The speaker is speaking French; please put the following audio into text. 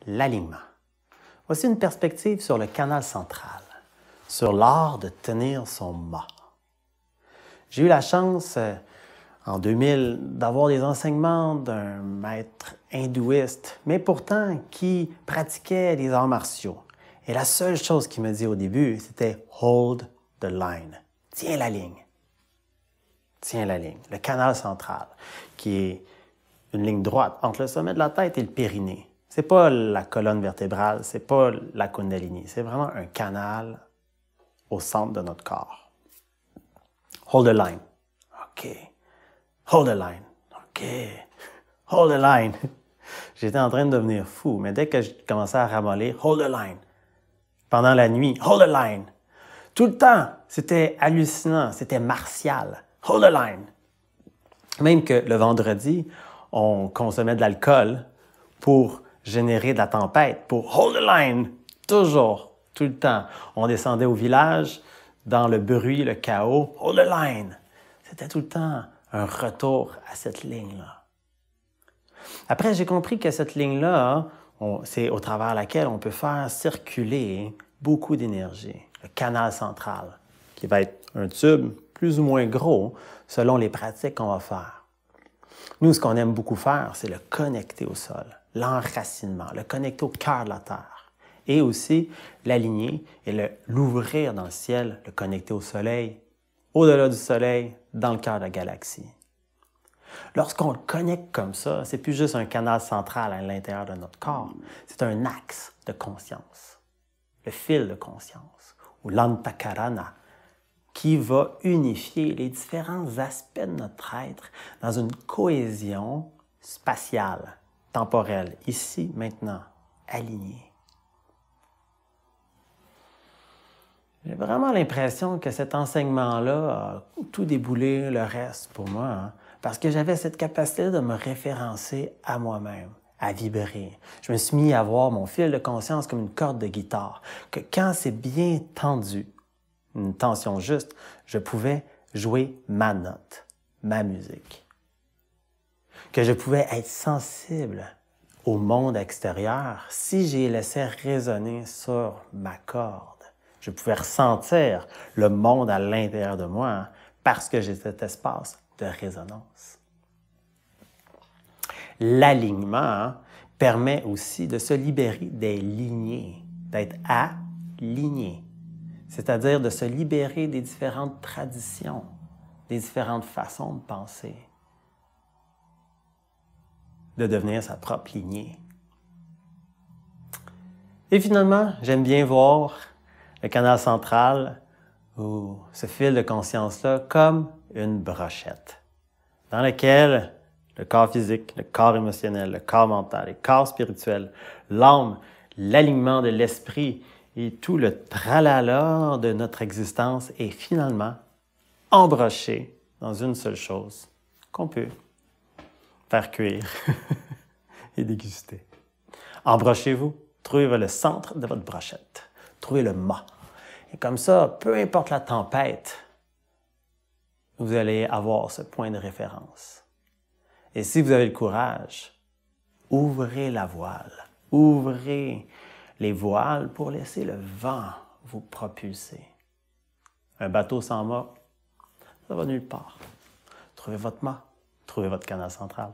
l'alignement. Voici une perspective sur le canal central, sur l'art de tenir son mât. J'ai eu la chance, en 2000, d'avoir des enseignements d'un maître hindouiste, mais pourtant qui pratiquait les arts martiaux. Et la seule chose qu'il me dit au début, c'était « hold the line ». Tiens la ligne. Tiens la ligne. Le canal central, qui est une ligne droite entre le sommet de la tête et le périnée. C'est pas la colonne vertébrale, c'est pas la kundalini. C'est vraiment un canal au centre de notre corps. Hold the line. OK. Hold the line. OK. Hold the line. J'étais en train de devenir fou, mais dès que je commençais à ramollir, hold the line. Pendant la nuit, hold the line. Tout le temps, c'était hallucinant, c'était martial. Hold the line. Même que le vendredi, on consommait de l'alcool pour générer de la tempête, pour hold the line. Toujours, tout le temps. On descendait au village, dans le bruit, le chaos, hold the line. C'était tout le temps un retour à cette ligne-là. Après, j'ai compris que cette ligne-là, c'est au travers laquelle on peut faire circuler beaucoup d'énergie. Le canal central, qui va être un tube plus ou moins gros selon les pratiques qu'on va faire. Nous, ce qu'on aime beaucoup faire, c'est le connecter au sol, l'enracinement, le connecter au cœur de la terre. Et aussi l'aligner et l'ouvrir dans le ciel, le connecter au soleil, au-delà du soleil, dans le cœur de la galaxie. Lorsqu'on le connecte comme ça, c'est plus juste un canal central à l'intérieur de notre corps, c'est un axe de conscience, le fil de conscience, ou l'antakarana, qui va unifier les différents aspects de notre être dans une cohésion spatiale, temporelle, ici, maintenant, alignée. J'ai vraiment l'impression que cet enseignement-là a tout déboulé le reste pour moi, parce que j'avais cette capacité de me référencer à moi-même, à vibrer. Je me suis mis à voir mon fil de conscience comme une corde de guitare, que quand c'est bien tendu, une tension juste, je pouvais jouer ma note, ma musique. Que je pouvais être sensible au monde extérieur si j'y laissais résonner sur ma corde. Je pouvais ressentir le monde à l'intérieur de moi parce que j'ai cet espace de résonance. L'alignement permet aussi de se libérer des lignées, d'être aligné. C'est-à-dire de se libérer des différentes traditions, des différentes façons de penser, de devenir sa propre lignée. Et finalement, j'aime bien voir le canal central ou ce fil de conscience-là comme une brochette dans laquelle le corps physique, le corps émotionnel, le corps mental, le corps spirituel, l'âme, l'alignement de l'esprit et tout le tralala de notre existence est finalement embroché dans une seule chose qu'on peut faire cuire et déguster. Embrochez-vous, trouvez le centre de votre brochette, trouvez le mât. Et comme ça, peu importe la tempête, vous allez avoir ce point de référence. Et si vous avez le courage, ouvrez la voile, ouvrez les voiles pour laisser le vent vous propulser. Un bateau sans mât, ça va nulle part. Trouvez votre mât, trouvez votre canal central.